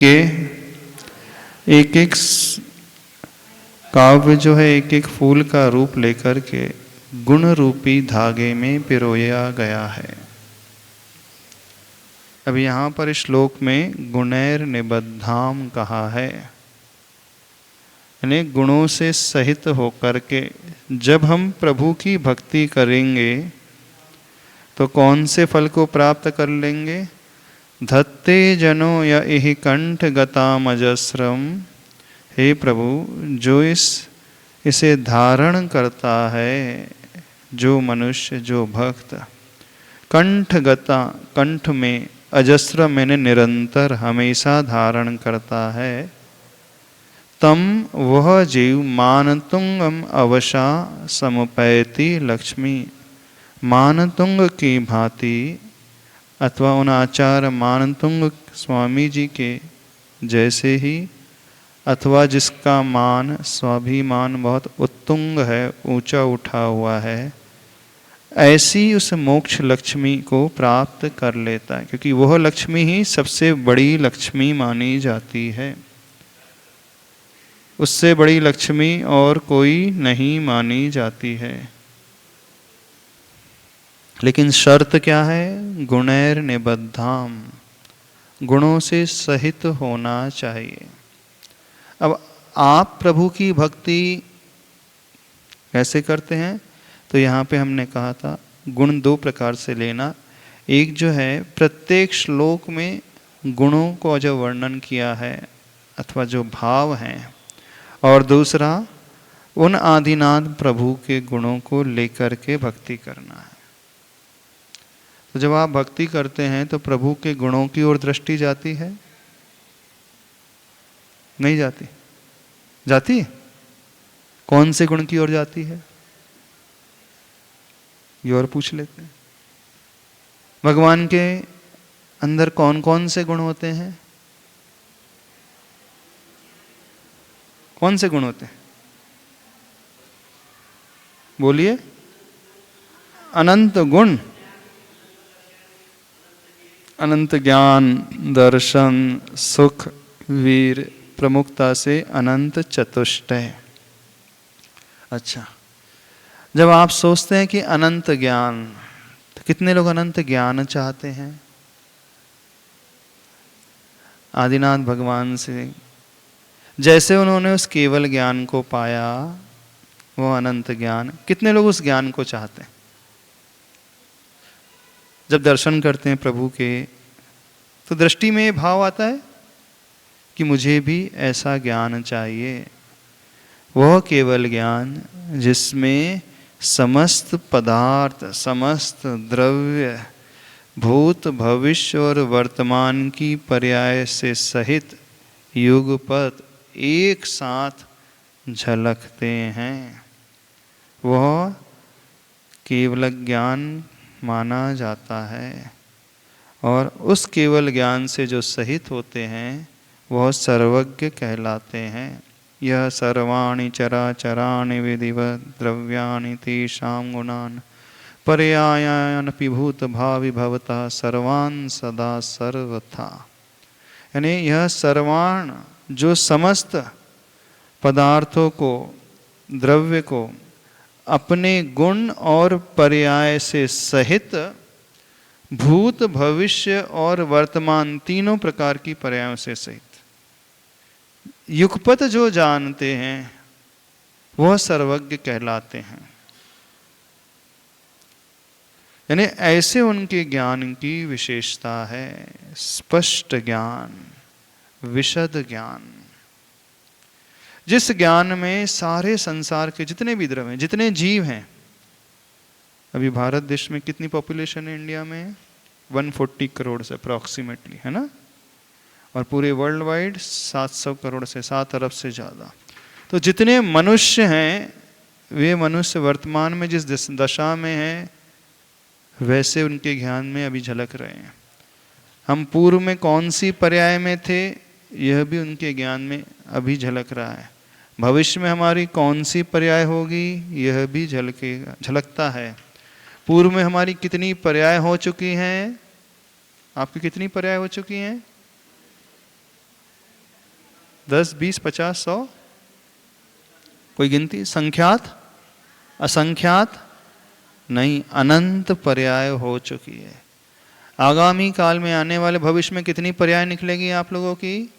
कि एक एक काव्य जो है एक एक फूल का रूप लेकर के गुण रूपी धागे में पिरोया गया है। अब यहाँ पर श्लोक में गुणैर निबद्धाम कहा है, यानी गुणों से सहित होकर के जब हम प्रभु की भक्ति करेंगे तो कौन से फल को प्राप्त कर लेंगे? धत्ते जनो य इहि कंठ गतामजस्रम। हे प्रभु, जो इसे धारण करता है, जो मनुष्य, जो भक्त कंठ गता, कंठ में, अजस्र मैंने निरंतर हमेशा धारण करता है, तम वह जीव मानतुंगम अवशा समुपैति लक्ष्मी। मानतुंग की भांति अथवा उन आचार्य मानतुंग स्वामी जी के जैसे ही, अथवा जिसका मान, स्वाभिमान बहुत उत्तुंग है, ऊंचा उठा हुआ है, ऐसी उस मोक्ष लक्ष्मी को प्राप्त कर लेता है, क्योंकि वह लक्ष्मी ही सबसे बड़ी लक्ष्मी मानी जाती है। उससे बड़ी लक्ष्मी और कोई नहीं मानी जाती है। लेकिन शर्त क्या है? गुणैर निबद्धाम, गुणों से सहित होना चाहिए। अब आप प्रभु की भक्ति कैसे करते हैं? तो यहाँ पे हमने कहा था गुण दो प्रकार से लेना। एक जो है प्रत्येक श्लोक में गुणों को जो वर्णन किया है अथवा जो भाव हैं, और दूसरा उन आदिनाथ प्रभु के गुणों को लेकर के भक्ति करना है। तो जब आप भक्ति करते हैं तो प्रभु के गुणों की ओर दृष्टि जाती है? नहीं जाती? जाती है? कौन से गुण की ओर जाती है? ये और पूछ लेते हैं। भगवान के अंदर कौन कौन से गुण होते हैं? कौन से गुण होते हैं? बोलिए। अनंत गुण, अनंत ज्ञान, दर्शन, सुख, वीर, प्रमुखता से अनंत चतुष्टय। अच्छा, जब आप सोचते हैं कि अनंत ज्ञान, तो कितने लोग अनंत ज्ञान चाहते हैं? आदिनाथ भगवान से जैसे उन्होंने उस केवल ज्ञान को पाया, वो अनंत ज्ञान, कितने लोग उस ज्ञान को चाहते हैं? जब दर्शन करते हैं प्रभु के तो दृष्टि में ये भाव आता है कि मुझे भी ऐसा ज्ञान चाहिए। वह केवल ज्ञान जिसमें समस्त पदार्थ, समस्त द्रव्य, भूत, भविष्य और वर्तमान की पर्याय से सहित युगपत एक साथ झलकते हैं, वह केवल ज्ञान माना जाता है। और उस केवल ज्ञान से जो सहित होते हैं वह सर्वज्ञ कहलाते हैं। यह सर्वाणि चराचराणि विधिवत् द्रव्याणि तेषां गुणान् पर्यायानपि भूत भावि भवतः सर्वान् सदा सर्वथा। यानी यह सर्वाण, जो समस्त पदार्थों को, द्रव्य को अपने गुण और पर्याय से सहित भूत, भविष्य और वर्तमान तीनों प्रकार की पर्यायों से सहित युगपत जो जानते हैं वह सर्वज्ञ कहलाते हैं। यानी ऐसे उनके ज्ञान की विशेषता है, स्पष्ट ज्ञान, विशद ज्ञान, जिस ज्ञान में सारे संसार के जितने भी द्रव्य हैं, जितने जीव हैं। अभी भारत देश में कितनी पॉपुलेशन है इंडिया में? 140 करोड़ से अप्रॉक्सीमेटली, है ना? और पूरे वर्ल्ड वाइड 700 करोड़ से 7 अरब से ज़्यादा। तो जितने मनुष्य हैं, वे मनुष्य वर्तमान में जिस दशा में हैं वैसे उनके ज्ञान में अभी झलक रहे हैं। हम पूर्व में कौन सी पर्याय में थे, यह भी उनके ज्ञान में अभी झलक रहा है। भविष्य में हमारी कौन सी पर्याय होगी, यह भी झलकता है। पूर्व में हमारी कितनी पर्याय हो चुकी हैं? आपकी कितनी पर्याय हो चुकी हैं? 10, 20, 50, 100, कोई गिनती? संख्यात, असंख्यात नहीं, अनंत पर्याय हो चुकी है। आगामी काल में आने वाले भविष्य में कितनी पर्याय निकलेगी आप लोगों की?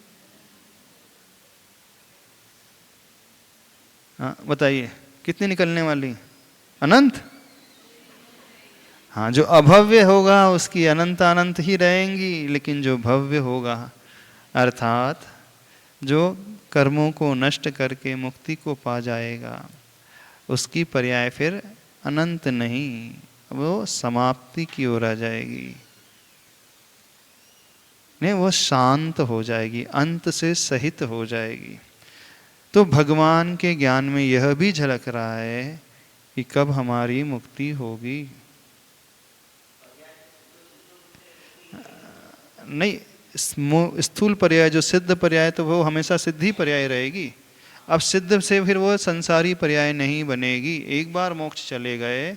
हाँ बताइए, कितनी निकलने वाली? अनंत। हाँ, जो अभव्य होगा उसकी अनंत अनंत ही रहेंगी, लेकिन जो भव्य होगा अर्थात जो कर्मों को नष्ट करके मुक्ति को पा जाएगा, उसकी पर्याय फिर अनंत नहीं, वो समाप्ति की ओर आ जाएगी। नहीं, वो शांत हो जाएगी, अंत से सहित हो जाएगी। तो भगवान के ज्ञान में यह भी झलक रहा है कि कब हमारी मुक्ति होगी। नहीं, स्थूल पर्याय जो सिद्ध पर्याय, तो वो हमेशा सिद्धि पर्याय रहेगी। अब सिद्ध से फिर वो संसारी पर्याय नहीं बनेगी। एक बार मोक्ष चले गए,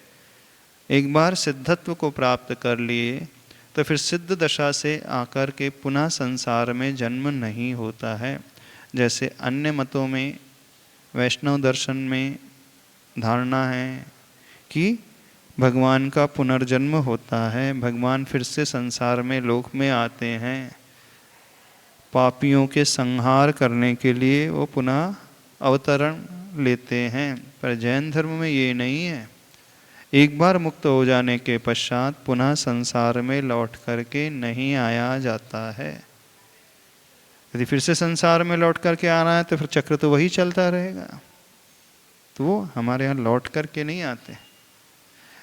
एक बार सिद्धत्व को प्राप्त कर लिए, तो फिर सिद्ध दशा से आकर के पुनः संसार में जन्म नहीं होता है। जैसे अन्य मतों में, वैष्णव दर्शन में धारणा है कि भगवान का पुनर्जन्म होता है, भगवान फिर से संसार में लोक में आते हैं, पापियों के संहार करने के लिए वो पुनः अवतरण लेते हैं। पर जैन धर्म में ये नहीं है। एक बार मुक्त हो जाने के पश्चात पुनः संसार में लौट करके नहीं आया जाता है। यदि फिर से संसार में लौट करके आना है तो फिर चक्र तो वही चलता रहेगा। तो वो हमारे यहाँ लौट करके नहीं आते।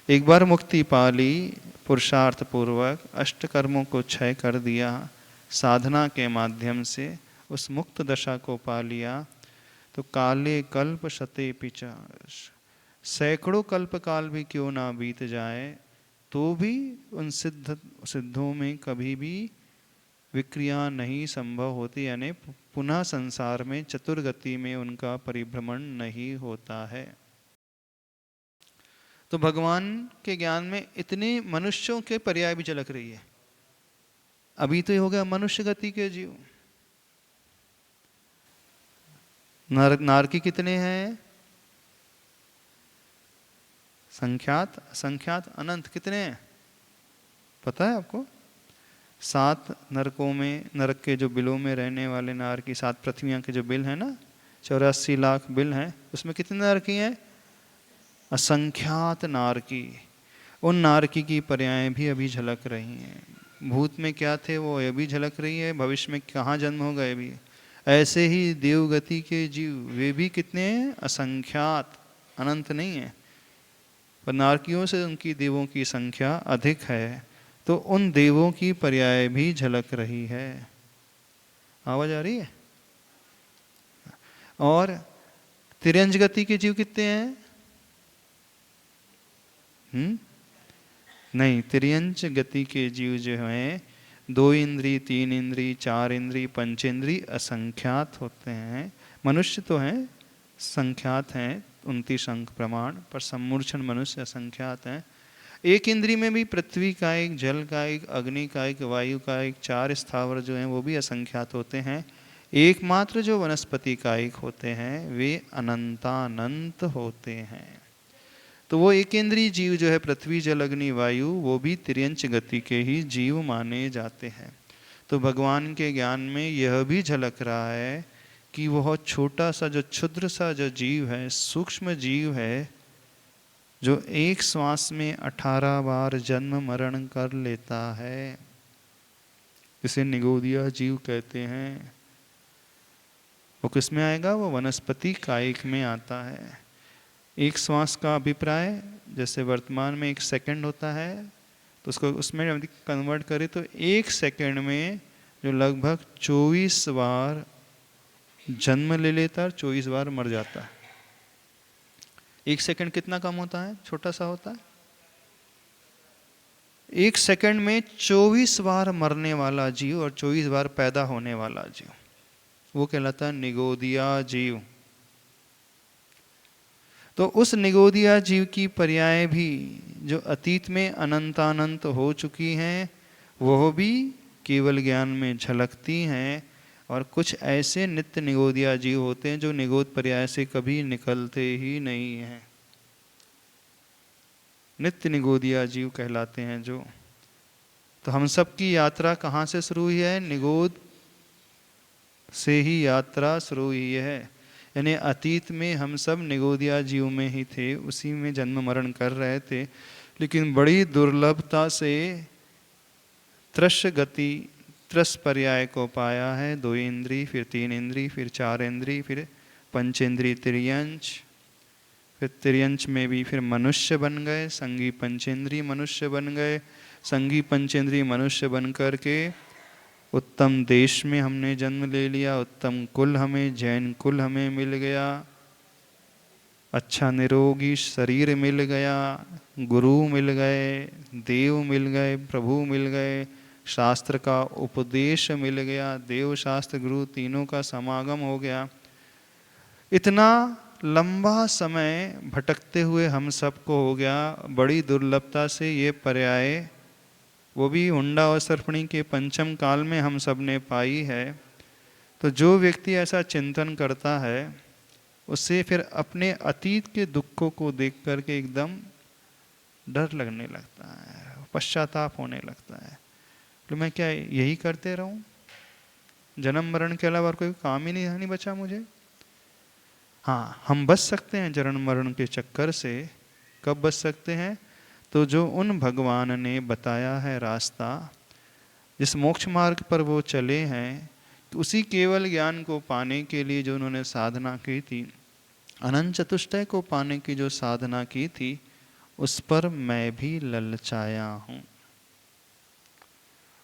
एक बार मुक्ति पा ली, पुरुषार्थ पूर्वक अष्ट कर्मों को क्षय कर दिया, साधना के माध्यम से उस मुक्त दशा को पा लिया, तो काले कल्प शते पिचा, सैकड़ों कल्प काल भी क्यों ना बीत जाए तो भी उन सिद्धों में कभी भी विक्रिया नहीं संभव होती, यानी पुनः संसार में चतुर्गति में उनका परिभ्रमण नहीं होता है। तो भगवान के ज्ञान में इतने मनुष्यों के पर्याय भी झलक रही है। अभी तो ये हो गया मनुष्य गति के जीव। नारकी कितने हैं? संख्यात, असंख्यात, अनंत कितने हैं पता है आपको? 7 नरकों में, नरक के जो बिलों में रहने वाले नारकी, 7 पृथ्वियां के जो बिल है ना, 84 लाख बिल हैं, उसमें कितने नारकी हैं? असंख्यात नारकी। उन नारकी की पर्याय भी अभी झलक रही हैं। भूत में क्या थे वो ये भी झलक रही है, भविष्य में कहाँ जन्म हो गए भी। ऐसे ही देवगति के जीव, वे भी कितने हैं? असंख्यात, अनंत नहीं है, पर नारकियों से उनकी देवों की संख्या अधिक है। तो उन देवों की पर्याय भी झलक रही है। आवाज आ रही है? और तिर्यंज गति के जीव कितने हैं? नहीं, तिर्यंच गति के जीव जो हैं 2 इंद्री, 3 इंद्री, 4 इंद्री, 5 इंद्री असंख्यात होते हैं। मनुष्य तो हैं, संख्यात हैं 29 अंक प्रमाण, पर सम्मूर्छन मनुष्य असंख्यात हैं। 1 इंद्री में भी पृथ्वी का एक, जल का एक, अग्नि का एक, वायु का एक, 4 स्थावर जो हैं वो भी असंख्यात होते हैं। एकमात्र जो वनस्पति का एक होते हैं वे अनंतानंत होते हैं। तो वो एकेंद्रीय जीव जो है पृथ्वी, जल, अग्नि, वायु, वो भी तिर्यंच गति के ही जीव माने जाते हैं। तो भगवान के ज्ञान में यह भी झलक रहा है कि वह छोटा सा जो क्षुद्र सा जो जीव है, सूक्ष्म जीव है, जो एक श्वास में 18 बार जन्म मरण कर लेता है, इसे निगोदिया जीव कहते हैं। वो किस में आएगा? वो वनस्पति कायिक में आता है। एक श्वास का अभिप्राय, जैसे वर्तमान में 1 सेकंड होता है, तो उसको उसमें यदि कन्वर्ट करें तो 1 सेकंड में जो लगभग 24 बार जन्म ले लेता है, 24 बार मर जाता है। 1 सेकंड कितना कम होता है? छोटा सा होता है। 1 सेकंड में 24 बार मरने वाला जीव और 24 बार पैदा होने वाला जीव, वो कहलाता है निगोदिया जीव। तो उस निगोदिया जीव की पर्याय भी जो अतीत में अनंतानंत हो चुकी हैं, वह भी केवल ज्ञान में झलकती हैं और कुछ ऐसे नित्य निगोदिया जीव होते हैं जो निगोद पर्याय से कभी निकलते ही नहीं हैं। नित्य निगोदिया जीव कहलाते हैं जो। तो हम सब की यात्रा कहाँ से शुरू हुई है? निगोद से ही यात्रा शुरू हुई है। यानी अतीत में हम सब निगोदिया जीव में ही थे, उसी में जन्म मरण कर रहे थे, लेकिन बड़ी दुर्लभता से त्रस गति, त्रस पर्याय को पाया है। 2 इंद्री, फिर 3 इंद्री, फिर 4 इंद्री, फिर पंचेंद्री तिर्यंच, फिर तिर्यंच में भी फिर मनुष्य बन गए, संगी पंचेंद्री मनुष्य बन गए। संगी पंचेंद्री मनुष्य बन कर के उत्तम देश में हमने जन्म ले लिया, उत्तम कुल हमें, जैन कुल हमें मिल गया, अच्छा निरोगी शरीर मिल गया, गुरु मिल गए, देव मिल गए, प्रभु मिल गए, शास्त्र का उपदेश मिल गया, देव शास्त्र गुरु तीनों का समागम हो गया। इतना लंबा समय भटकते हुए हम सबको हो गया। बड़ी दुर्लभता से ये पर्याय, वो भी हुंडा और सर्पणी के पंचम काल में हम सब ने पाई है। तो जो व्यक्ति ऐसा चिंतन करता है, उससे फिर अपने अतीत के दुखों को देख करके एकदम डर लगने लगता है, पश्चाताप होने लगता है। तो मैं क्या यही करते रहूं? जन्म मरण के अलावा कोई काम ही नहीं बचा मुझे। हाँ, हम बच सकते हैं जन्म मरण के चक्कर से। कब बच सकते हैं? तो जो उन भगवान ने बताया है रास्ता, जिस मोक्ष मार्ग पर वो चले हैं, तो उसी केवल ज्ञान को पाने के लिए जो उन्होंने साधना की थी, अनंत चतुष्टय को पाने की जो साधना की थी, उस पर मैं भी ललचाया हूँ,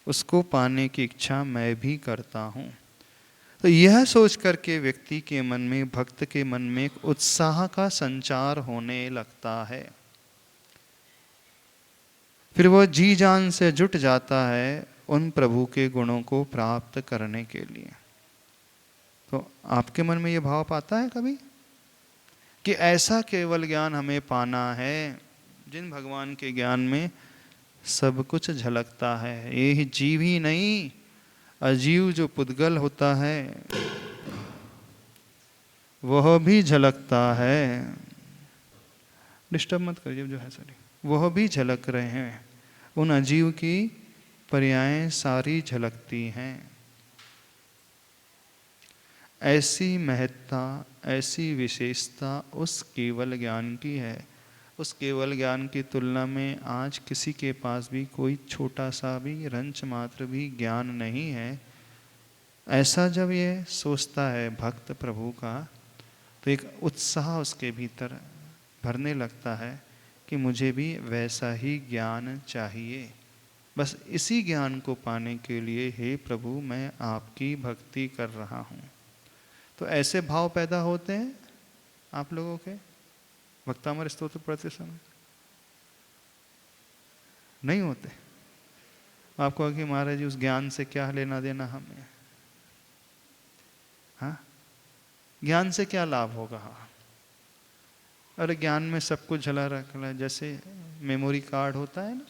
उसको पाने की इच्छा मैं भी करता हूँ। तो यह सोच करके व्यक्ति के मन में, भक्त के मन में एक उत्साह का संचार होने लगता है। फिर वह जी जान से जुट जाता है उन प्रभु के गुणों को प्राप्त करने के लिए। तो आपके मन में यह भाव पाता है कभी कि ऐसा केवल ज्ञान हमें पाना है, जिन भगवान के ज्ञान में सब कुछ झलकता है। ये जीव ही नहीं, अजीव जो पुद्गल होता है वह भी झलकता है। डिस्टर्ब मत करिए जो है सर, वह भी झलक रहे हैं। उन अजीव की पर्यायें सारी झलकती हैं। ऐसी महत्ता, ऐसी विशेषता उस केवल ज्ञान की है। उस केवल ज्ञान की तुलना में आज किसी के पास भी कोई छोटा सा भी रंच मात्र भी ज्ञान नहीं है। ऐसा जब ये सोचता है भक्त प्रभु का, तो एक उत्साह उसके भीतर भरने लगता है कि मुझे भी वैसा ही ज्ञान चाहिए। बस इसी ज्ञान को पाने के लिए हे प्रभु मैं आपकी भक्ति कर रहा हूँ। तो ऐसे भाव पैदा होते हैं आप लोगों के भक्तामर स्तोत्र पढ़ते समय? नहीं होते? आपको आगे महाराज जी उस ज्ञान से क्या लेना देना हमें? हाँ, ज्ञान से क्या लाभ होगा? अरे ज्ञान में सब कुछ झला रखा है, जैसे मेमोरी कार्ड होता है ना,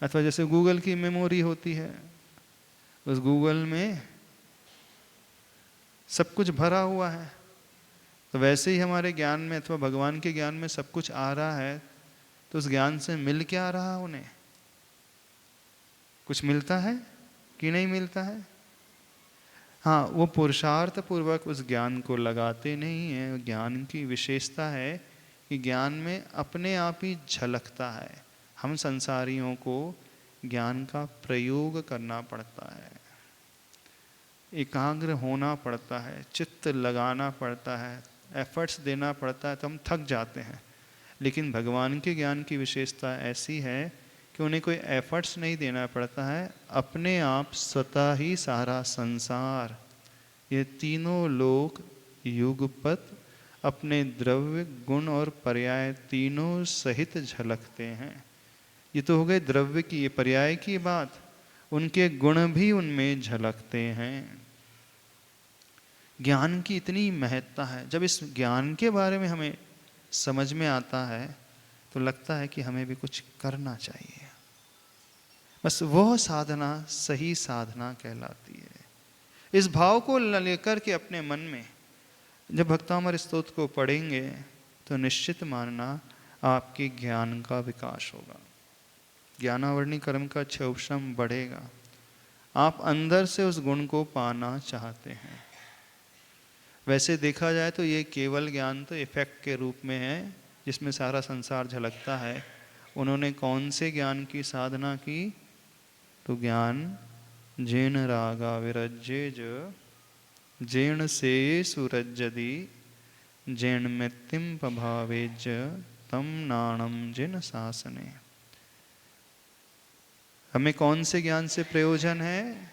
अथवा जैसे गूगल की मेमोरी होती है, उस गूगल में सब कुछ भरा हुआ है। तो वैसे ही हमारे ज्ञान में अथवा भगवान के ज्ञान में सब कुछ आ रहा है, तो उस ज्ञान से मिल क्या रहा उन्हें? कुछ मिलता है कि नहीं मिलता है? हाँ, वो पुरुषार्थ पूर्वक उस ज्ञान को लगाते नहीं हैं। ज्ञान की विशेषता है कि ज्ञान में अपने आप ही झलकता है। हम संसारियों को ज्ञान का प्रयोग करना पड़ता है, एकाग्र होना पड़ता है, चित्त लगाना पड़ता है, एफर्ट्स देना पड़ता है, तो हम थक जाते हैं। लेकिन भगवान के ज्ञान की विशेषता ऐसी है कि उन्हें कोई एफर्ट्स नहीं देना पड़ता है, अपने आप स्वतः ही सारा संसार, ये तीनों लोक युगपत अपने द्रव्य गुण और पर्याय तीनों सहित झलकते हैं। ये तो हो गए द्रव्य की, ये पर्याय की बात। उनके गुण भी उनमें झलकते हैं। ज्ञान की इतनी महत्ता है। जब इस ज्ञान के बारे में हमें समझ में आता है तो लगता है कि हमें भी कुछ करना चाहिए। बस वह साधना सही साधना कहलाती है। इस भाव को लेकर के अपने मन में जब भक्तामृत स्तोत्र को पढ़ेंगे तो निश्चित मानना आपके ज्ञान का विकास होगा, ज्ञानावरणी कर्म का क्षोभशम बढ़ेगा। आप अंदर से उस गुण को पाना चाहते हैं। वैसे देखा जाए तो ये केवल ज्ञान तो इफेक्ट के रूप में है, जिसमें सारा संसार झलकता है। उन्होंने कौन से ज्ञान की साधना की? तो ज्ञान जेन रागा विरज्येज जेन से सुरज्जदी जेन मृत्युम पभावेज तम नाणम जिन शासने। हमें कौन से ज्ञान से प्रयोजन है?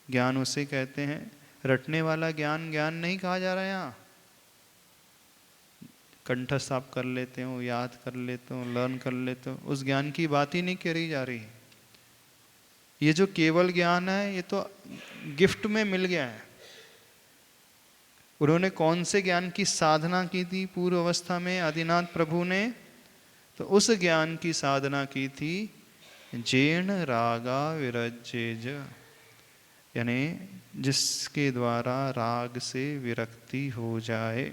ज्ञान उसे कहते हैं, रटने वाला ज्ञान ज्ञान नहीं कहा जा रहा है। यहाँ कंठस्थ आप कर लेते हो, याद कर लेते हो, लर्न कर लेते हो, उस ज्ञान की बात ही नहीं करी जा रही। ये जो केवल ज्ञान है ये तो गिफ्ट में मिल गया है। उन्होंने कौन से ज्ञान की साधना की थी पूर्व अवस्था में आदिनाथ प्रभु ने? तो उस ज्ञान की साधना की थी जेन रागा विरज्येज, यानी जिसके द्वारा राग से विरक्ति हो जाए।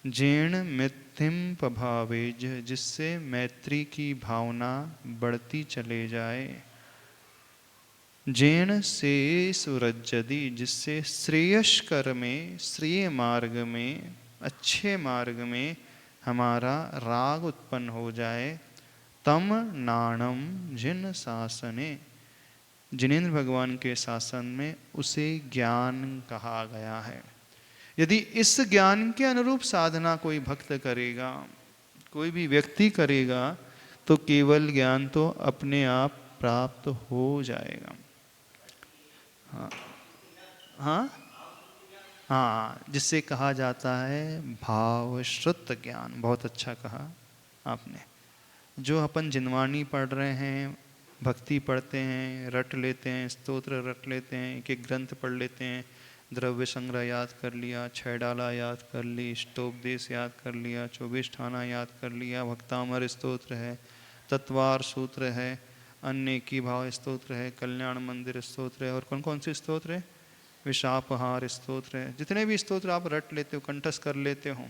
जेन मिथिम पभावेज, जिससे मैत्री की भावना बढ़ती चले जाए। जेन से सुरज्जदी, जिससे श्रेयस्कर में, श्रेय मार्ग में, अच्छे मार्ग में हमारा राग उत्पन्न हो जाए। तम नाणम जिन शासने, जिनेंद्र भगवान के शासन में उसे ज्ञान कहा गया है। यदि इस ज्ञान के अनुरूप साधना कोई भक्त करेगा, कोई भी व्यक्ति करेगा, तो केवल ज्ञान तो अपने आप प्राप्त हो जाएगा। हाँ हाँ हाँ, जिससे कहा जाता है भाव श्रुत ज्ञान। बहुत अच्छा कहा आपने। जो अपन जिनवाणी पढ़ रहे हैं, भक्ति पढ़ते हैं, रट लेते हैं, स्तोत्र रट लेते हैं, एक एक ग्रंथ पढ़ लेते हैं, द्रव्य संग्रह याद कर लिया, छह डाला याद कर ली, इष्टोपदेश याद कर लिया, 24 ठाना याद कर लिया, भक्तामर स्तोत्र है, तत्वार सूत्र है, अन्य की भाव स्तोत्र है, कल्याण मंदिर स्तोत्र है, और कौन कौन से स्तोत्र है? विशापहार स्तोत्र है। जितने भी स्तोत्र आप रट लेते हो, कंठस्थ कर लेते हो,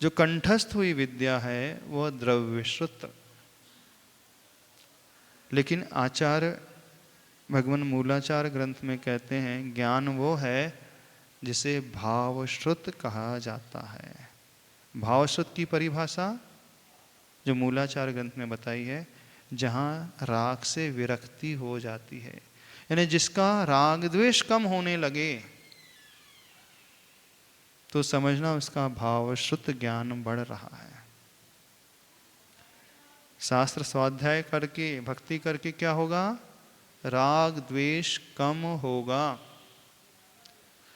जो कंठस्थ हुई विद्या है वह द्रव्यश्रुत। लेकिन आचार्य भगवान मूलाचार ग्रंथ में कहते हैं ज्ञान वो है जिसे भावश्रुत कहा जाता है। भावश्रुत की परिभाषा जो मूलाचार ग्रंथ में बताई है, जहाँ राग से विरक्ति हो जाती है, यानी जिसका राग द्वेष कम होने लगे, तो समझना उसका भावश्रुत ज्ञान बढ़ रहा है। शास्त्र स्वाध्याय करके, भक्ति करके क्या होगा? राग द्वेष कम होगा।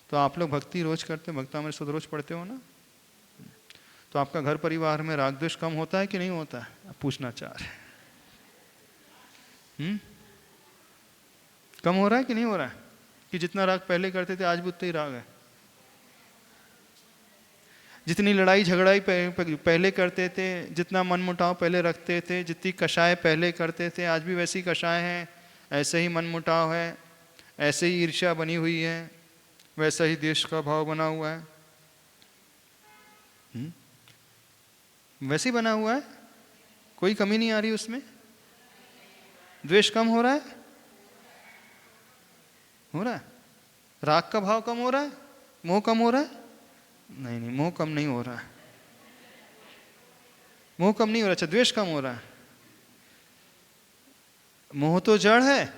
तो आप लोग भक्ति रोज करते हो, भक्तामृत स्तोत्र रोज पढ़ते हो ना, तो आपका घर परिवार में राग द्वेष कम होता है कि नहीं होता है? आप पूछना चाह रहे कम हो रहा है कि नहीं हो रहा है? कि जितना राग पहले करते थे आज भी उतना ही राग है? जितनी लड़ाई झगड़ाई पहले करते थे, जितना मनमुटाव पहले रखते थे, जितनी कषाय पहले करते थे, आज भी वैसी कषाय हैं, ऐसे ही मनमुटाव है, ऐसे ही ईर्ष्या बनी हुई है, वैसा ही देश का भाव बना हुआ है। वैसे ही बना हुआ है, कोई कमी नहीं आ रही उसमें। द्वेष कम हो रहा है? हो रहा है? राग का भाव कम हो रहा है? मोह कम हो रहा है? नहीं नहीं, मोह कम नहीं हो रहा है। मोह कम नहीं हो रहा, अच्छा द्वेष कम हो रहा है। मोह तो जड़ है,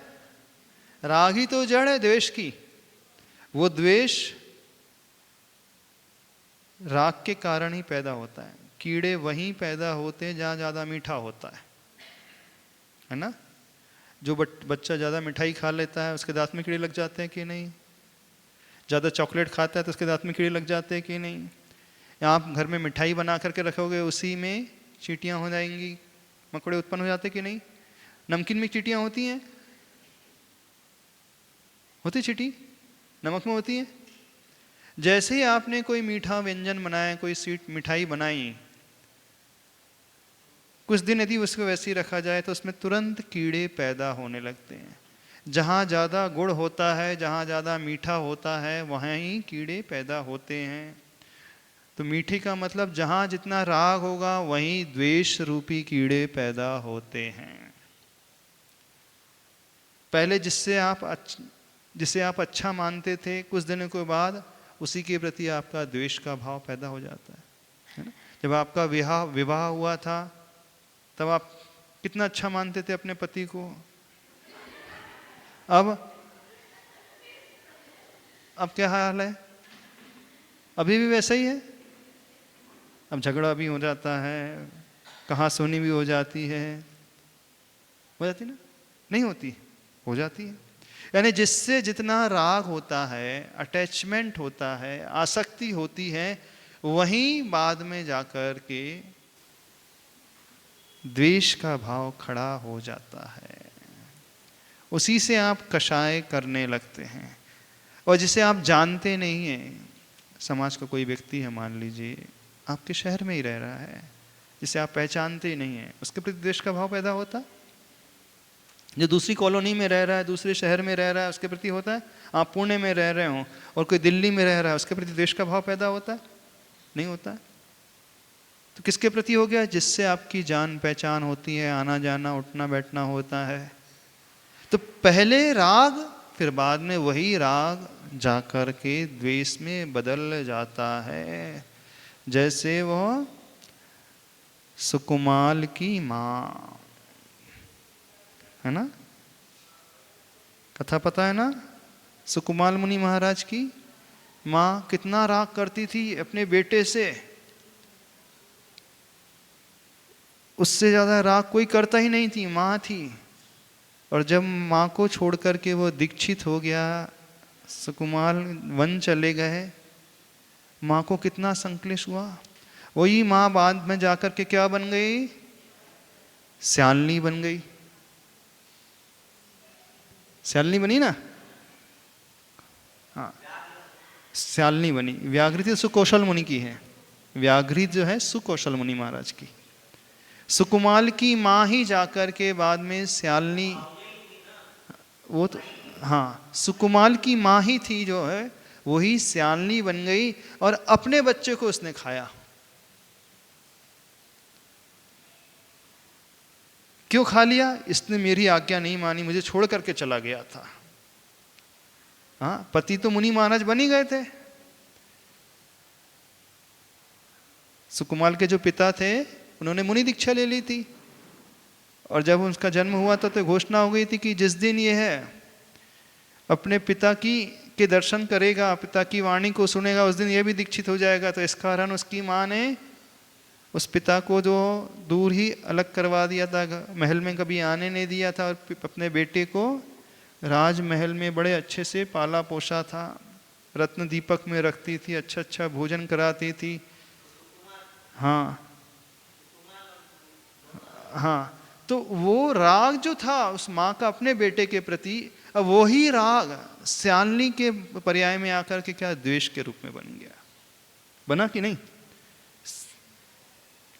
राग ही तो जड़ है द्वेष की। वो द्वेष राग के कारण ही पैदा होता है। कीड़े वहीं पैदा होते हैं जहां ज्यादा मीठा होता है ना? जो बच्चा ज्यादा मिठाई खा लेता है उसके दांत में कीड़े लग जाते हैं कि नहीं? ज़्यादा चॉकलेट खाता है तो उसके दांत में कीड़े लग जाते हैं कि नहीं? आप घर में मिठाई बना करके रखोगे, उसी में चींटियाँ हो जाएंगी, मकोड़े उत्पन्न हो जाते कि नहीं? नमकीन में चींटियाँ होती हैं? होती चींटी? नमक में होती है? जैसे ही आपने कोई मीठा व्यंजन बनाया, कोई स्वीट मिठाई बनाई, कुछ दिन यदि उसको वैसे ही रखा जाए तो उसमें तुरंत कीड़े पैदा होने लगते हैं। जहाँ ज़्यादा गुड़ होता है, जहाँ ज़्यादा मीठा होता है, वहाँ ही कीड़े पैदा होते हैं। तो मीठी का मतलब जहाँ जितना राग होगा वहीं द्वेष रूपी कीड़े पैदा होते हैं। पहले जिससे आप अच्छा मानते थे, कुछ दिनों के बाद उसी के प्रति आपका द्वेष का भाव पैदा हो जाता है ना। जब आपका विवाह हुआ था तब आप कितना अच्छा मानते थे अपने पति को, अब क्या हाल है? अभी भी वैसा ही है। अब झगड़ा भी हो जाता है, कहासुनी भी हो जाती है ना? नहीं होती? हो जाती है। यानी जिससे जितना राग होता है, अटैचमेंट होता है, आसक्ति होती है, वहीं बाद में जाकर के द्वेष का भाव खड़ा हो जाता है। उसी से आप कषाय करने लगते हैं, और जिसे आप जानते नहीं हैं। समाज का कोई व्यक्ति है, मान लीजिए आपके शहर में ही रह रहा है, जिसे आप पहचानते ही नहीं हैं, उसके प्रति द्वेष का भाव पैदा होता है। जो दूसरी कॉलोनी में रह रहा है, दूसरे शहर में रह रहा है, उसके प्रति होता है। आप पुणे में रह रहे हो और कोई दिल्ली में रह रहा है, उसके प्रति द्वेष का भाव पैदा होता है? नहीं होता है। तो किसके प्रति हो गया? जिससे आपकी जान पहचान होती है, आना जाना उठना बैठना होता है। तो पहले राग, फिर बाद में वही राग जाकर के द्वेष में बदल जाता है। जैसे वह सुकुमाल की माँ है ना, कथा पता है ना, सुकुमाल मुनि महाराज की माँ कितना राग करती थी अपने बेटे से। उससे ज्यादा राग कोई करता ही नहीं थी, माँ थी। और जब माँ को छोड़ करके वो दीक्षित हो गया, सुकुमाल वन चले गए, माँ को कितना संक्लेश हुआ। वही माँ बाद में जाकर के क्या बन गई? श्यालिनी बन गई। श्यालिनी बनी ना, हाँ श्यालिनी बनी। व्याघ्रित सुकौशल मुनि की है, व्याघ्रित जो है सुकौशल मुनि महाराज की। सुकुमाल की माँ ही जाकर के बाद में श्यालिनी, वो तो हाँ, सुकुमाल की माँ ही थी जो है, वही श्यालिनी बन गई और अपने बच्चे को उसने खाया। क्यों खा लिया? इसने मेरी आज्ञा नहीं मानी, मुझे छोड़ करके चला गया था। हाँ, पति तो मुनि महाराज बन ही गए थे। सुकुमाल के जो पिता थे उन्होंने मुनि दीक्षा ले ली थी, और जब उसका जन्म हुआ था तो घोषणा हो गई थी कि जिस दिन ये है अपने पिता के दर्शन करेगा, पिता की वाणी को सुनेगा, उस दिन ये भी दीक्षित हो जाएगा। तो इस कारण उसकी माँ ने उस पिता को जो दूर ही अलग करवा दिया था, महल में कभी आने नहीं दिया था, और अपने बेटे को राजमहल में बड़े अच्छे से पाला पोसा था, रत्न दीपक में रखती थी, अच्छा अच्छा भोजन कराती थी। हाँ हाँ, तो वो राग जो था उस माँ का अपने बेटे के प्रति, अब वही राग श्यालिनी के पर्याय में आकर के क्या द्वेष के रूप में बन गया। बना कि नहीं?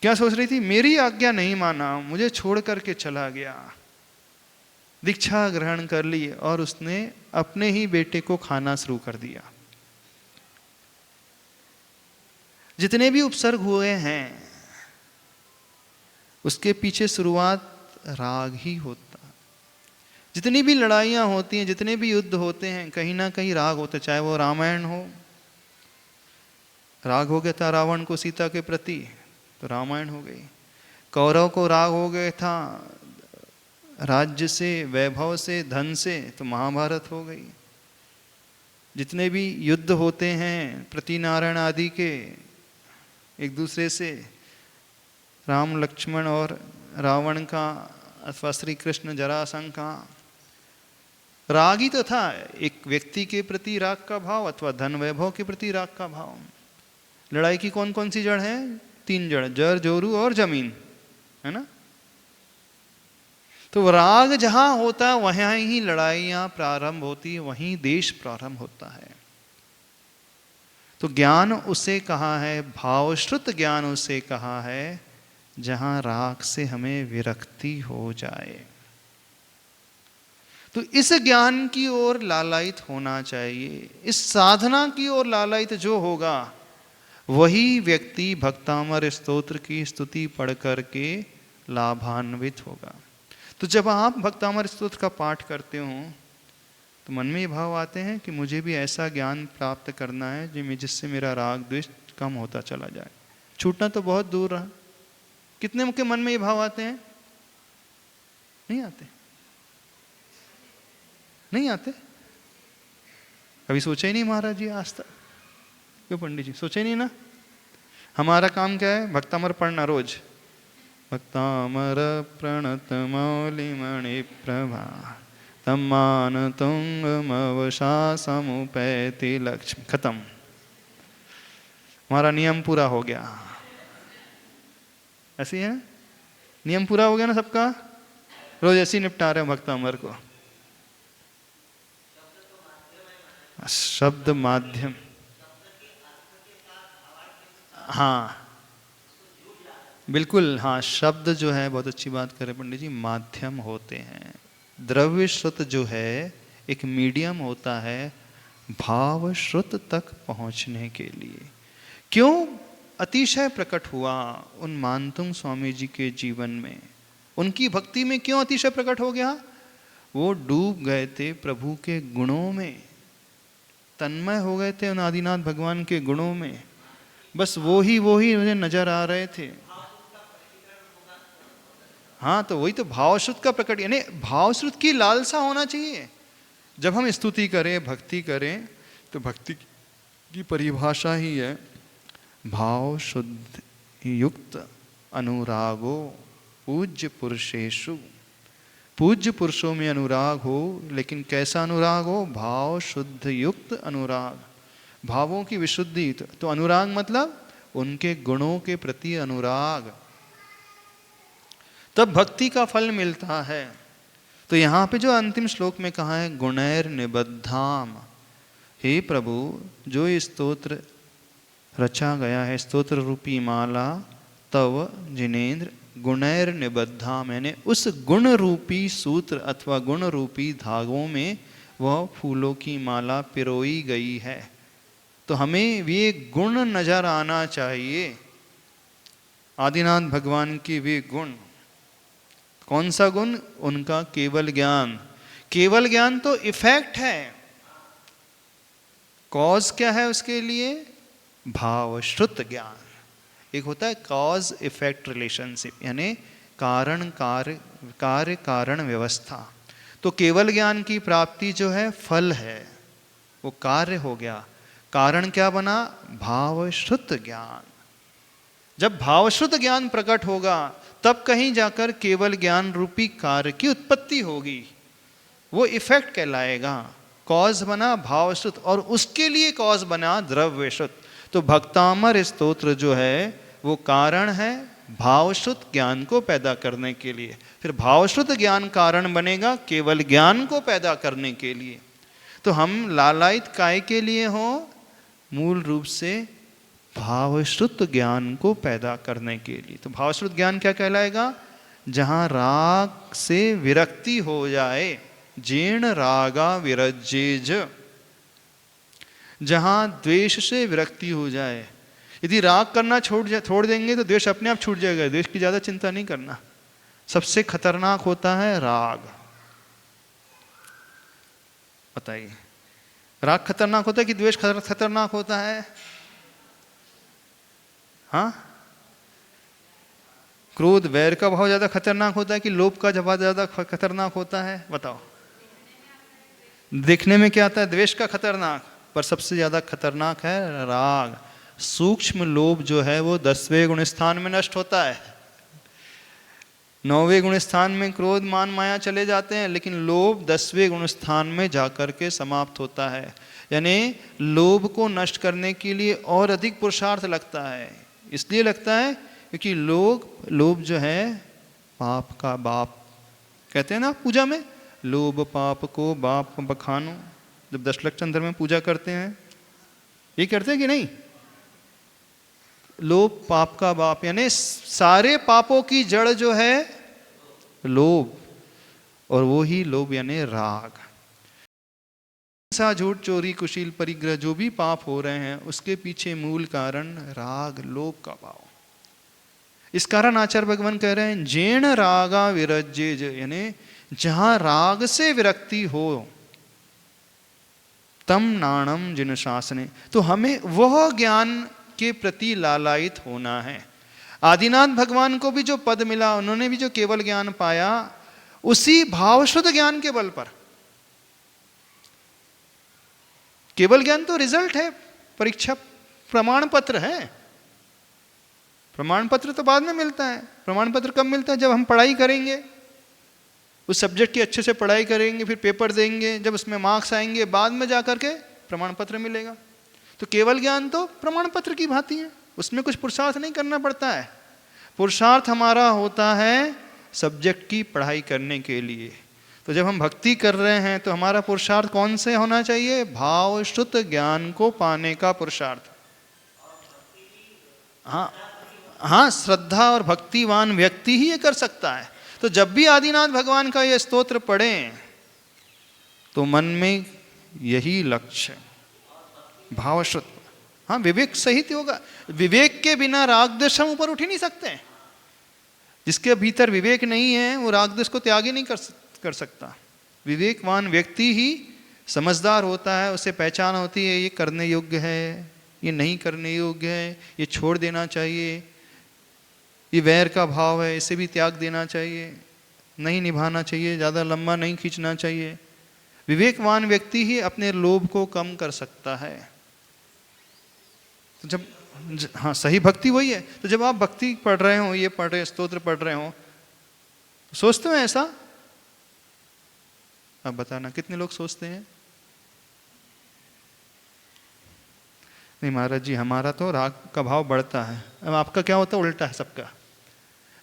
क्या सोच रही थी? मेरी आज्ञा नहीं माना, मुझे छोड़ करके चला गया, दीक्षा ग्रहण कर ली और उसने अपने ही बेटे को खाना शुरू कर दिया। जितने भी उपसर्ग हुए हैं उसके पीछे शुरुआत राग ही होता। जितनी भी लड़ाइयाँ होती हैं, जितने भी युद्ध होते हैं, कहीं ना कहीं राग होता है। चाहे वो रामायण हो, राग हो गया था रावण को सीता के प्रति, तो रामायण हो गई। कौरव को राग हो गया था राज्य से, वैभव से, धन से, तो महाभारत हो गई। जितने भी युद्ध होते हैं प्रतिनारायण आदि के एक दूसरे से, राम लक्ष्मण और रावण का अथवा श्री कृष्ण जरासंध का, राग ही तो था। एक व्यक्ति के प्रति राग का भाव अथवा धन वैभव के प्रति राग का भाव। लड़ाई की कौन कौन सी जड़ है? 3 जड़, जर जोरू और जमीन, है ना। तो राग जहां होता है वहां ही लड़ाइयां प्रारंभ होती है, वहीं देश प्रारंभ होता है। तो ज्ञान उसे कहा है, भावश्रुत ज्ञान उसे कहा है, जहां राग से हमें विरक्ति हो जाए। तो इस ज्ञान की ओर लालायित होना चाहिए, इस साधना की ओर लालायित जो होगा वही व्यक्ति भक्तामर स्तोत्र की स्तुति पढ़ करके लाभान्वित होगा। तो जब आप भक्तामर स्तोत्र का पाठ करते हो तो मन में ये भाव आते हैं कि मुझे भी ऐसा ज्ञान प्राप्त करना है जिससे मेरा राग द्वेष कम होता चला जाए। छूटना तो बहुत दूर रहा। कितने के मन में ये भाव आते हैं? नहीं आते? नहीं आते? कभी सोचा ही नहीं महाराज जी आज तक? क्यों पंडित जी सोचे नहीं ना? हमारा काम क्या है? भक्तामर पढ़ना रोज। भक्तामर प्रणत मौलि मणि प्रभा तमान तुंग मवशा समुपैति लक्ष्मी। खत्म, हमारा नियम पूरा हो गया। ऐसी है, नियम पूरा हो गया ना सबका। रोज ऐसे ही निपटा रहे हैं भक्तामर को। शब्द माध्यम, हाँ बिल्कुल, हाँ शब्द जो है, बहुत अच्छी बात करे पंडित जी, माध्यम होते हैं। द्रव्य श्रुत जो है एक मीडियम होता है भाव श्रुत तक पहुंचने के लिए। क्यों अतिशय प्रकट हुआ उन मानतुंग स्वामी जी के जीवन में? उनकी भक्ति में क्यों अतिशय प्रकट हो गया? वो डूब गए थे प्रभु के गुणों में, तन्मय हो गए थे उन आदिनाथ भगवान के गुणों में। बस वो ही मुझे नजर आ रहे थे। हाँ, तो वही तो भावश्रुत का प्रकट, यानी भावश्रुत की लालसा होना चाहिए। जब हम स्तुति करें, भक्ति करें, तो भक्ति की परिभाषा ही है भाव शुद्ध युक्त अनुरागो पूज्य पुरुषेषु। पूज्य पुरुषों में अनुराग हो, लेकिन कैसा अनुराग हो? भाव शुद्ध युक्त अनुराग, भावों की विशुद्धि। तो अनुराग मतलब उनके गुणों के प्रति अनुराग, तब भक्ति का फल मिलता है। तो यहाँ पे जो अंतिम श्लोक में कहा है गुणैर निबद्धाम, हे प्रभु जो ये स्तोत्र रचा गया है, स्तोत्र रूपी माला तव जिनेन्द्र गुणैर निबद्धाम, यानी उस गुण रूपी सूत्र अथवा गुण रूपी धागों में वह फूलों की माला पिरोई गई है। तो हमें ये गुण नजर आना चाहिए, आदिनाथ भगवान के वे गुण। कौन सा गुण? उनका केवल ज्ञान। केवल ज्ञान तो इफेक्ट है, कॉज क्या है उसके लिए? भावश्रुत ज्ञान। एक होता है कॉज इफेक्ट रिलेशनशिप, यानी कारण कार्य कारण व्यवस्था। तो केवल ज्ञान की प्राप्ति जो है फल है, वो कार्य हो गया। कारण क्या बना? भावश्रुत ज्ञान। जब भावश्रुत ज्ञान प्रकट होगा तब कहीं जाकर केवल ज्ञान रूपी कार्य की उत्पत्ति होगी, वो इफेक्ट कहलाएगा। कॉज बना भावश्रुत और उसके लिए कॉज बना द्रव्यश्रुत। तो भक्तामर स्तोत्र जो है वो कारण है भावश्रुत ज्ञान को पैदा करने के लिए। फिर भावश्रुत ज्ञान कारण बनेगा केवल ज्ञान को पैदा करने के लिए। तो हम लालायित काय के लिए हो? मूल रूप से भावश्रुत ज्ञान को पैदा करने के लिए। तो भावश्रुत ज्ञान क्या कहलाएगा? जहाँ राग से विरक्ति हो जाए, जीर्ण रागा विरज्जेज, जहाँ द्वेष से विरक्ति हो जाए। यदि राग करना छोड़ देंगे तो द्वेष अपने आप छूट जाएगा। द्वेष की ज़्यादा चिंता नहीं करना। सबसे खतरनाक होता है राग। बताइए, राग खतरनाक होता है कि द्वेष खतरनाक होता है? हाँ, क्रोध वैर का भाव ज्यादा खतरनाक होता है कि लोभ का भाव ज्यादा खतरनाक होता है? बताओ। देखने में क्या आता है? द्वेष का खतरनाक, पर सबसे ज्यादा खतरनाक है राग। सूक्ष्म लोभ जो है वो 10वें गुण स्थान में नष्ट होता है। 9वें गुण स्थान में क्रोध मान माया चले जाते हैं, लेकिन लोभ 10वें गुण स्थान में जाकर के समाप्त होता है। यानी लोभ को नष्ट करने के लिए और अधिक पुरुषार्थ लगता है। इसलिए लगता है क्योंकि लोभ जो है पाप का बाप, कहते हैं ना पूजा में, लोभ पाप को बाप बखानो। जब दशलक्ष चंद्र में पूजा करते हैं, ये करते हैं कि नहीं? लोभ पाप का बाप, यानी सारे पापों की जड़ जो है लोभ। और वो ही लोभ यानी राग। हिंसा, झूठ, चोरी, कुशील, परिग्रह, जो भी पाप हो रहे हैं उसके पीछे मूल कारण राग, लोभ का भाव। इस कारण आचार्य भगवान कह रहे हैं जेण रागा विरज्य, यानी जहां राग से विरक्ति हो, तम नाणम जिन शासने, तो हमें वह ज्ञान के प्रति लालायित होना है। आदिनाथ भगवान को भी जो पद मिला, उन्होंने भी जो केवल ज्ञान पाया, उसी भावशुद्ध ज्ञान के बल पर। केवल ज्ञान तो रिजल्ट है, परीक्षा प्रमाण पत्र है। प्रमाण पत्र तो बाद में मिलता है। प्रमाण पत्र कब मिलता है? जब हम पढ़ाई करेंगे, उस सब्जेक्ट की अच्छे से पढ़ाई करेंगे, फिर पेपर देंगे, जब उसमें मार्क्स आएंगे, बाद में जाकर के प्रमाण पत्र मिलेगा। तो केवल ज्ञान तो प्रमाण पत्र की भांति है, उसमें कुछ पुरुषार्थ नहीं करना पड़ता है। पुरुषार्थ हमारा होता है सब्जेक्ट की पढ़ाई करने के लिए। तो जब हम भक्ति कर रहे हैं तो हमारा पुरुषार्थ कौन से होना चाहिए? भाव शुद्ध ज्ञान को पाने का पुरुषार्थ। हाँ हाँ, श्रद्धा और भक्तिवान व्यक्ति ही ये कर सकता है। तो जब भी आदिनाथ भगवान का ये स्तोत्र पढ़ें तो मन में यही लक्ष्य, भाव शुद्ध। हाँ, विवेक सहित होगा। विवेक के बिना राग द्वेष हम ऊपर उठ ही नहीं सकते। जिसके भीतर विवेक नहीं है वो राग द्वेष को त्याग ही नहीं कर सकता। विवेकवान व्यक्ति ही समझदार होता है, उसे पहचान होती है ये करने योग्य है, ये नहीं करने योग्य है, ये छोड़ देना चाहिए, ये वैर का भाव है, इसे भी त्याग देना चाहिए, नहीं निभाना चाहिए, ज़्यादा लंबा नहीं खींचना चाहिए। विवेकवान व्यक्ति ही अपने लोभ को कम कर सकता है। तो जब, हाँ, सही भक्ति वही है। तो जब आप भक्ति पढ़ रहे हो, ये पढ़ रहे, स्तोत्र पढ़ रहे हो, सोचते हो ऐसा? अब बताना कितने लोग सोचते हैं? नहीं महाराज जी, हमारा तो राग का भाव बढ़ता है। अब आपका क्या होता है? उल्टा है सबका।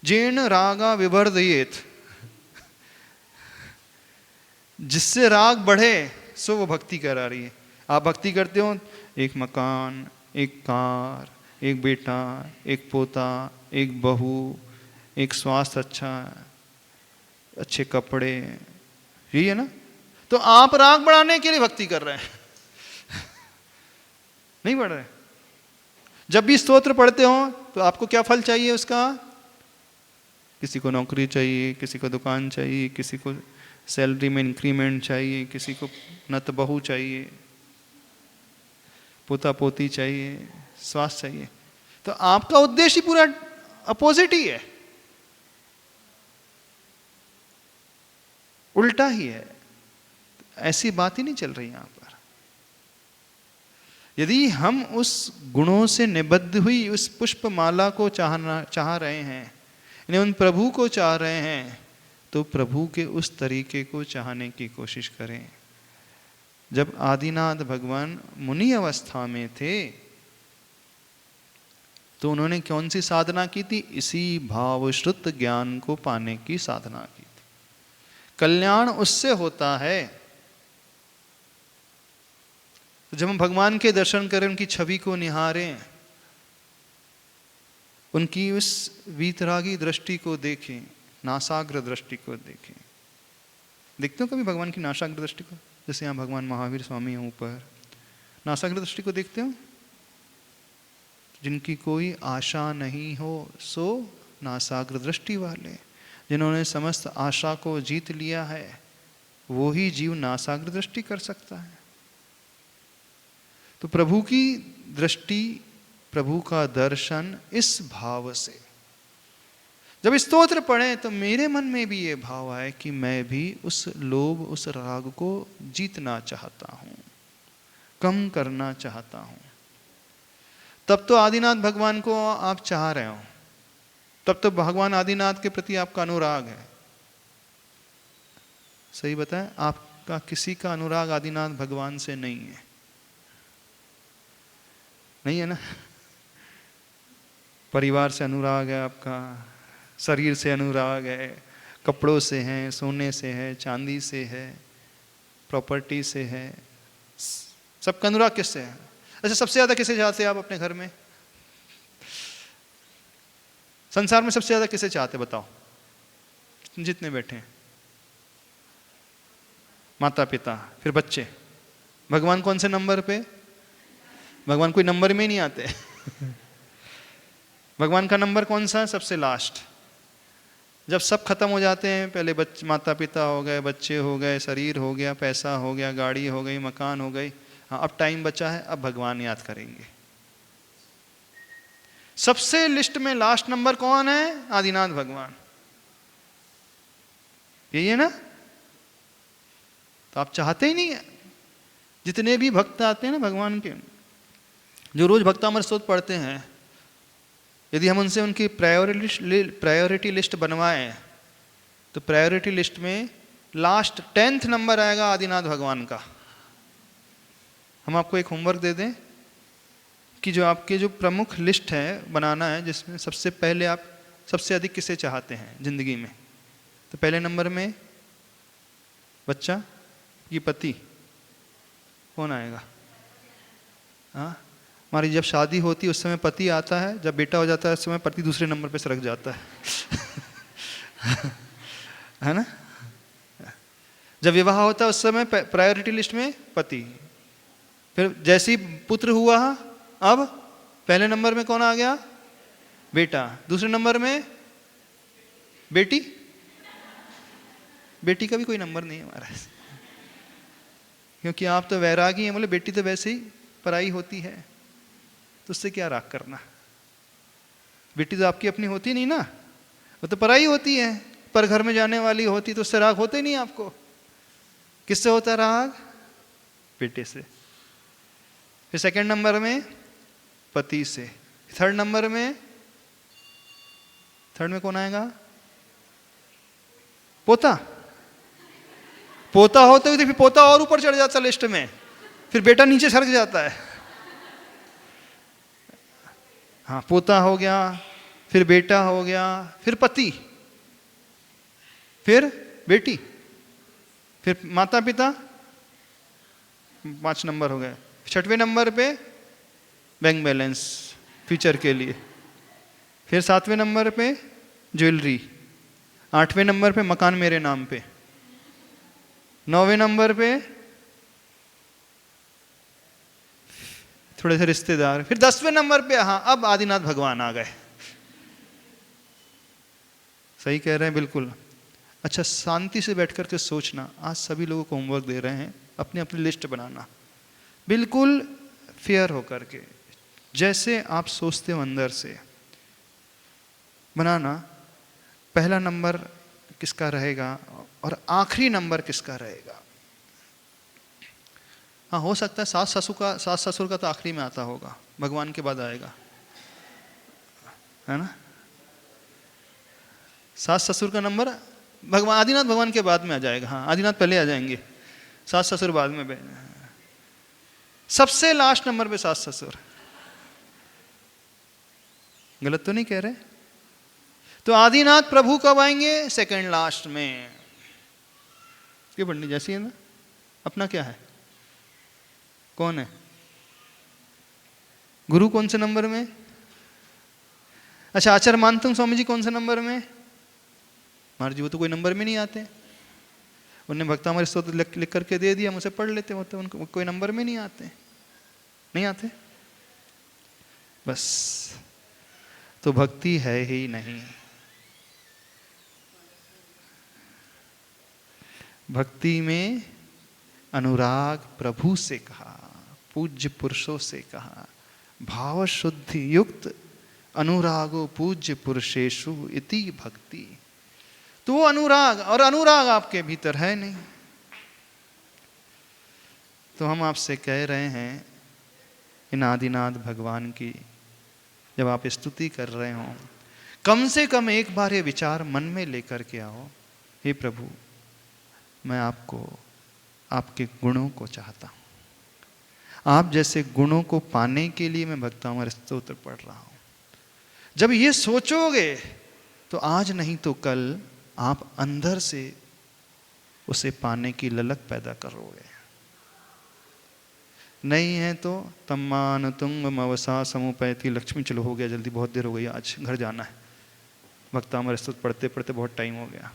जेन रागा विवर्धयेत, जिससे राग बढ़े सो वो भक्ति करा रही है। आप भक्ति करते हो, एक मकान, एक कार, एक बेटा, एक पोता, एक बहू, एक स्वास्थ्य अच्छा, अच्छे कपड़े, यही है ना? तो आप राग बढ़ाने के लिए भक्ति कर रहे हैं। नहीं बढ़ रहे। जब भी स्तोत्र पढ़ते हो तो आपको क्या फल चाहिए उसका? किसी को नौकरी चाहिए, किसी को दुकान चाहिए, किसी को सैलरी में इंक्रीमेंट चाहिए, किसी को नत बहू चाहिए, पोता पोती चाहिए, स्वास्थ्य चाहिए। तो आपका उद्देश्य ही पूरा अपोजिट ही है, उल्टा ही है। ऐसी बात ही नहीं चल रही यहां पर। यदि हम उस गुणों से निबद्ध हुई उस पुष्प माला को चाह रहे हैं, यानी उन प्रभु को चाह रहे हैं, तो प्रभु के उस तरीके को चाहने की कोशिश करें। जब आदिनाथ भगवान मुनि अवस्था में थे तो उन्होंने कौन सी साधना की थी? इसी भावश्रुत ज्ञान को पाने की साधना की थी। कल्याण उससे होता है। तो जब हम भगवान के दर्शन करें, उनकी छवि को निहारें, उनकी उस वीतरागी दृष्टि को देखें, नासाग्र दृष्टि को देखें। देखते हो कभी भगवान की नासाग्र दृष्टि को? जैसे यहाँ भगवान महावीर स्वामी हैं ऊपर, नासाग्र दृष्टि को देखते हो? जिनकी कोई आशा नहीं हो सो नासाग्र दृष्टि वाले। जिन्होंने समस्त आशा को जीत लिया है वो ही जीव नासाग्र दृष्टि कर सकता है। तो प्रभु की दृष्टि, प्रभु का दर्शन इस भाव से जब स्तोत्र पढ़ें तो मेरे मन में भी ये भाव आए कि मैं भी उस लोभ, उस राग को जीतना चाहता हूं, कम करना चाहता हूं। तब तो आदिनाथ भगवान को आप चाह रहे हो, तब तो भगवान आदिनाथ के प्रति आपका अनुराग है। सही बताएं, आपका किसी का अनुराग आदिनाथ भगवान से नहीं है, नहीं है ना? परिवार से अनुराग है आपका, शरीर से अनुराग है, कपड़ों से है, सोने से है, चांदी से है, प्रॉपर्टी से है, सबका अनुराग किससे है? अच्छा, सबसे ज्यादा किसे चाहते हैं आप अपने घर में? संसार में सबसे ज्यादा किसे चाहते बताओ, जितने बैठे हैं? माता पिता, फिर बच्चे। भगवान कौन से नंबर पे? भगवान कोई नंबर में ही नहीं आते। भगवान का नंबर कौन सा? सबसे लास्ट। जब सब खत्म हो जाते हैं, पहले माता पिता हो गए, बच्चे हो गए, शरीर हो गया, पैसा हो गया, गाड़ी हो गई, मकान हो गई, हाँ अब टाइम बचा है, अब भगवान याद करेंगे। सबसे लिस्ट में लास्ट नंबर कौन है? आदिनाथ भगवान। यही है ना? तो आप चाहते ही नहीं है। जितने भी भक्त आते हैं ना भगवान के, जो रोज भक्तामृत स्तोत्र पढ़ते हैं, यदि हम उनसे उनकी प्रायोरिटी लिस्ट बनवाएं तो प्रायोरिटी लिस्ट में लास्ट 10th नंबर आएगा आदिनाथ भगवान का। हम आपको एक होमवर्क दे दें कि जो आपके जो प्रमुख लिस्ट है बनाना है, जिसमें सबसे पहले आप सबसे अधिक किसे चाहते हैं जिंदगी में, तो पहले नंबर में बच्चा, ये पति, कौन आएगा? हाँ, हमारी जब शादी होती है उस समय पति आता है, जब बेटा हो जाता है उस समय पति दूसरे नंबर पे सरक जाता है। है ना? जब विवाह होता है उस समय प्रायोरिटी लिस्ट में पति, फिर जैसे ही पुत्र हुआ अब पहले नंबर में कौन आ गया? बेटा। दूसरे नंबर में बेटी। बेटी का भी कोई नंबर नहीं है हमारा, क्योंकि आप तो वैरागी हैं। बोले बेटी तो वैसे ही पराई होती है, तो उससे क्या राग करना? बेटी तो आपकी अपनी होती नहीं ना, वो तो पराई होती है, पर घर में जाने वाली होती, तो उससे राग होते ही नहीं आपको। किससे होता है राग? बेटे से। फिर सेकंड नंबर में पति से। थर्ड नंबर में कौन आएगा? पोता। पोता होते हुए फिर पोता और ऊपर चढ़ जाता लिस्ट में, फिर बेटा नीचे सरक जाता है। हाँ, पोता हो गया, फिर बेटा हो गया, फिर पति, फिर बेटी, फिर माता पिता, 5 नंबर हो गए। 6वें नंबर पे बैंक बैलेंस फ्यूचर के लिए, फिर 7वें नंबर पे ज्वेलरी, 8वें नंबर पे मकान मेरे नाम पे, 9वें नंबर पे थोड़े से रिश्तेदार, फिर 10वें नंबर पे हाँ अब आदिनाथ भगवान आ गए। सही कह रहे हैं बिल्कुल। अच्छा, शांति से बैठ करके सोचना। आज सभी लोगों को होमवर्क दे रहे हैं, अपनी अपनी लिस्ट बनाना, बिल्कुल फेयर होकर के, जैसे आप सोचते हो अंदर से बनाना। पहला नंबर किसका रहेगा और आखिरी नंबर किसका रहेगा? हाँ, हो सकता है सास ससुर का तो आखिरी में आता होगा, भगवान के बाद आएगा, है ना? सास ससुर का नंबर भगवान आदिनाथ भगवान के बाद में आ जाएगा। हाँ, आदिनाथ पहले आ जाएंगे, सास ससुर बाद में। सबसे लास्ट नंबर पे सास ससुर। गलत तो नहीं कह रहे? तो आदिनाथ प्रभु कब आएंगे? सेकंड लास्ट में। ये पंडित जैसी है ना, अपना क्या है? कौन है गुरु? कौन से नंबर में? अच्छा, आचार्य मानतुंग स्वामी जी कौन से नंबर में? महाराज जी वो तो कोई नंबर में नहीं आते, उन्हें भक्तामृत स्तोत्र लिख करके दे दिया, मुझसे पढ़ लेते, वो तो उनको कोई नंबर में नहीं आते, नहीं आते बस। तो भक्ति है ही नहीं। भक्ति में अनुराग प्रभु से कहा, पूज्य पुरुषों से कहा, भाव शुद्धि युक्त अनुरागो पूज्य पुरुषेषु इति भक्ति। तो वो अनुराग, और अनुराग आपके भीतर है नहीं। तो हम आपसे कह रहे हैं, इन आदिनाथ भगवान की जब आप स्तुति कर रहे हो, कम से कम एक बार ये विचार मन में लेकर के आओ, हे प्रभु मैं आपको, आपके गुणों को चाहता हूं, आप जैसे गुणों को पाने के लिए मैं भक्तामृत स्तोत्र पढ़ रहा हूं। जब ये सोचोगे तो आज नहीं तो कल आप अंदर से उसे पाने की ललक पैदा करोगे। नहीं है तो तम्मान तुंग मवसा समुपैती लक्ष्मी। चलो हो गया, जल्दी बहुत देर हो गई, आज घर जाना है, भक्तामृत स्तोत्र पढ़ते पढ़ते बहुत टाइम हो गया।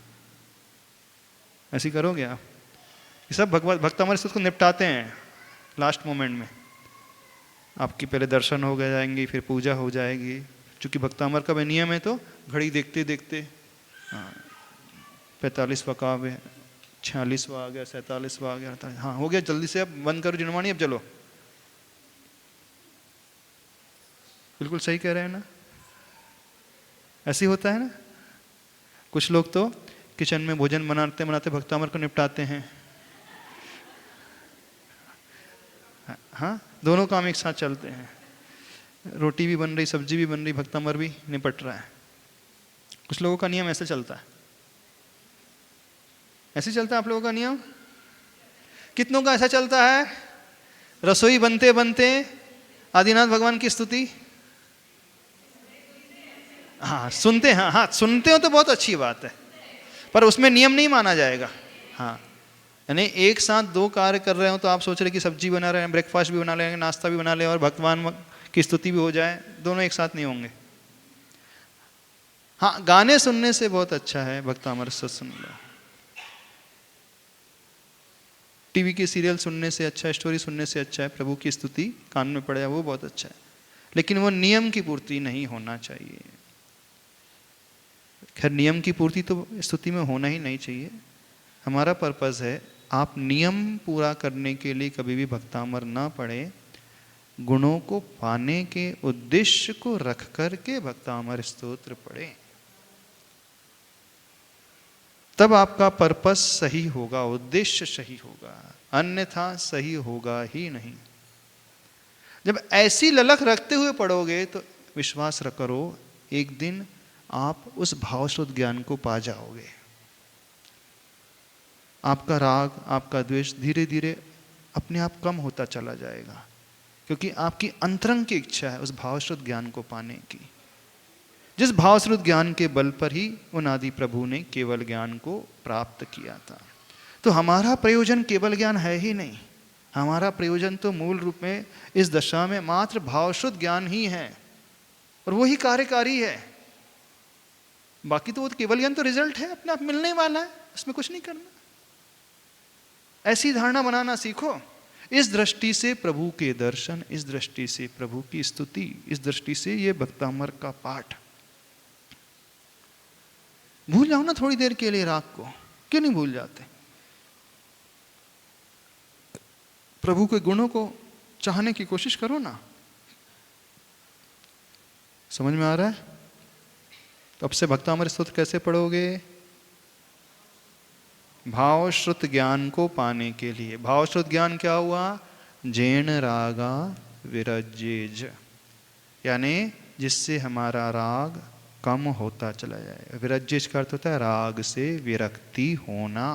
ऐसी करोगे आप? ये सब भक्तामर स्तुति को निपटाते हैं लास्ट मोमेंट में। आपकी पहले दर्शन हो गए जाएंगे, फिर पूजा हो जाएगी। चूँकि भक्तामर का भी नियम है तो घड़ी देखते देखते 45वां काव्य है, 46वां आ गया, 47वां आ गया, हाँ हो गया, जल्दी से अब बंद करो जिनवाणी, अब चलो। बिल्कुल सही कह रहे हैं ना, ऐसे ही होता है ना। कुछ लोग तो किचन में भोजन बनाते बनाते भक्तामर को निपटाते हैं। हाँ, दोनों काम एक साथ चलते हैं, रोटी भी बन रही, सब्जी भी बन रही, भक्तामर भी निपट रहा है। कुछ लोगों का नियम ऐसे चलता है, ऐसे चलता है आप लोगों का नियम। कितनों का ऐसा चलता है, रसोई बनते बनते आदिनाथ भगवान की स्तुति, हाँ सुनते हैं, हाँ सुनते हो तो बहुत अच्छी बात है, पर उसमें नियम नहीं माना जाएगा। हाँ, यानी एक साथ दो कार्य कर रहे हो तो आप सोच रहे कि सब्जी बना रहे हैं, ब्रेकफास्ट भी बना लेंगे, नाश्ता भी बना ले और भगवान की स्तुति भी हो जाए, दोनों एक साथ नहीं होंगे। हाँ, गाने सुनने से बहुत अच्छा है, भक्तामर से सुन लो। टीवी के सीरियल सुनने से अच्छा, स्टोरी सुनने से अच्छा है प्रभु की स्तुति कान में पड़े, वो बहुत अच्छा है, लेकिन वो नियम की पूर्ति नहीं होना चाहिए। खैर नियम की पूर्ति तो स्तुति में होना ही नहीं चाहिए। हमारा पर्पस है आप नियम पूरा करने के लिए कभी भी भक्तामर ना पढ़े, गुणों को पाने के उद्देश्य को रख कर के भक्तामर स्तोत्र पढ़े, तब आपका पर्पस सही होगा, उद्देश्य सही होगा, अन्यथा सही होगा ही नहीं। जब ऐसी ललक रखते हुए पढ़ोगे तो विश्वास करो एक दिन आप उस भावश्रुत ज्ञान को पा जाओगे। आपका राग, आपका द्वेष धीरे धीरे अपने आप कम होता चला जाएगा, क्योंकि आपकी अंतरंग की इच्छा है उस भावश्रुत ज्ञान को पाने की, जिस भावश्रुत ज्ञान के बल पर ही उन आदि प्रभु ने केवल ज्ञान को प्राप्त किया था। तो हमारा प्रयोजन केवल ज्ञान है ही नहीं, हमारा प्रयोजन तो मूल रूप में इस दशा में मात्र भावश्रुत ज्ञान ही है, और वही कार्यकारी है। बाकी तो वो केवल ज्ञान तो रिजल्ट है, अपने आप मिलने वाला है, उसमें कुछ नहीं करना। ऐसी धारणा बनाना सीखो। इस दृष्टि से प्रभु के दर्शन, इस दृष्टि से प्रभु की स्तुति, इस दृष्टि से ये भक्तामर का पाठ। भूल जाओ ना थोड़ी देर के लिए राग को, क्यों नहीं भूल जाते? प्रभु के गुणों को चाहने की कोशिश करो ना। समझ में आ रहा है? तो अब से भक्तामर स्तोत्र कैसे पढ़ोगे? भावश्रुत ज्ञान को पाने के लिए। भावश्रुत ज्ञान क्या हुआ? जैन रागा विरजेज, यानी जिससे हमारा राग कम होता चला जाए। विरजेज का अर्थ होता है राग से विरक्ति होना,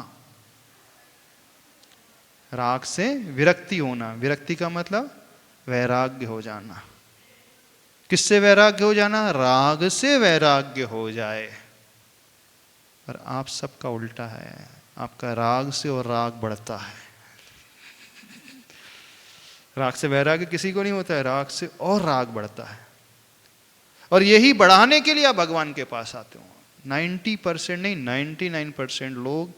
राग से विरक्ति होना। विरक्ति का मतलब वैराग्य हो जाना। किससे वैराग्य हो जाना? राग से वैराग्य हो जाए। पर आप सबका उल्टा है, आपका राग से और राग बढ़ता है। राग से वैराग्य किसी को नहीं होता है, राग से और राग बढ़ता है। और यही बढ़ाने के लिए आप भगवान के पास आते हो। 90% नहीं 99% लोग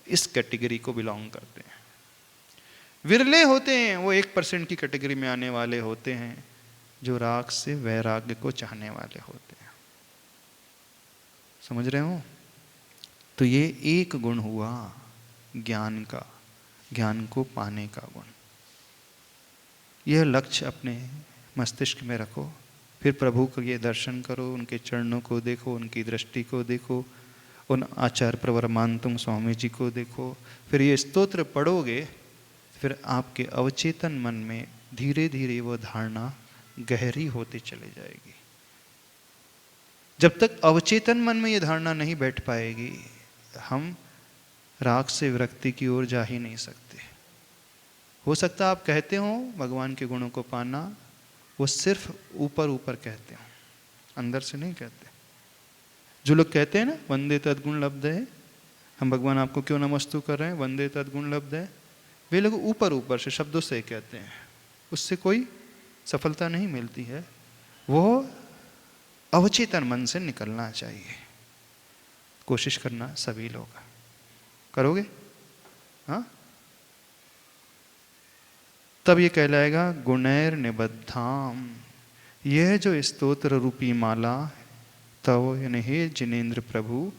इस कैटेगरी को बिलोंग करते हैं। विरले होते हैं वो 1% की कैटेगरी में आने वाले होते हैं जो राग से वैराग्य को चाहने वाले होते हैं। समझ रहे हो? तो ये एक गुण हुआ ज्ञान का, ज्ञान को पाने का गुण। यह लक्ष्य अपने मस्तिष्क में रखो, फिर प्रभु को ये दर्शन करो, उनके चरणों को देखो, उनकी दृष्टि को देखो, उन आचार्य प्रवरमानतुंग स्वामी जी को देखो। फिर ये स्तोत्र पढ़ोगे, फिर आपके अवचेतन मन में धीरे धीरे वो धारणा गहरी होती चली जाएगी। जब तक अवचेतन मन में ये धारणा नहीं बैठ पाएगी, हम राग से विरक्ति की ओर जा ही नहीं सकते। हो सकता है आप कहते हो भगवान के गुणों को पाना, वो सिर्फ ऊपर ऊपर कहते हो, अंदर से नहीं कहते। जो लोग कहते हैं ना वंदे तद्गुण लब्ध है, हम भगवान आपको क्यों नमस्तु कर रहे हैं, वंदे तद्गुण लब्ध है, वे लोग ऊपर ऊपर से शब्दों से कहते हैं, उससे कोई सफलता नहीं मिलती है। वो अवचेतन मन से निकलना चाहिए। कोशिश करना सभी लोग करोगे। हाँ, तब ये कहलाएगा गुणैर निबद्धाम। यह जो स्तोत्र रूपी माला, तव यानी हे जिनेन्द्र प्रभु,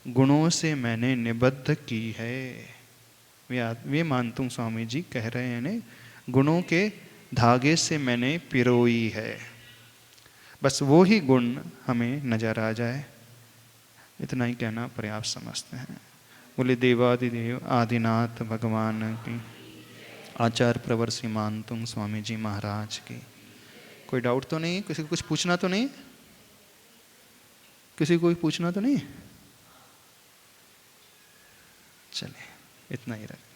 गुणों से मैंने निबद्ध की है। वे मानतुंग स्वामी जी कह रहे हैं, यानी गुणों के धागे से मैंने पिरोई है। बस वो ही गुण हमें नजर आ जाए, इतना ही कहना पर्याप्त समझते हैं। बोले देवादिदेव आदिनाथ भगवान की, आचार्य प्रवर श्री मानतुंग स्वामी जी महाराज की। कोई डाउट तो नहीं? किसी को कुछ पूछना तो नहीं? किसी को कोई पूछना तो नहीं? चलिए इतना ही रख।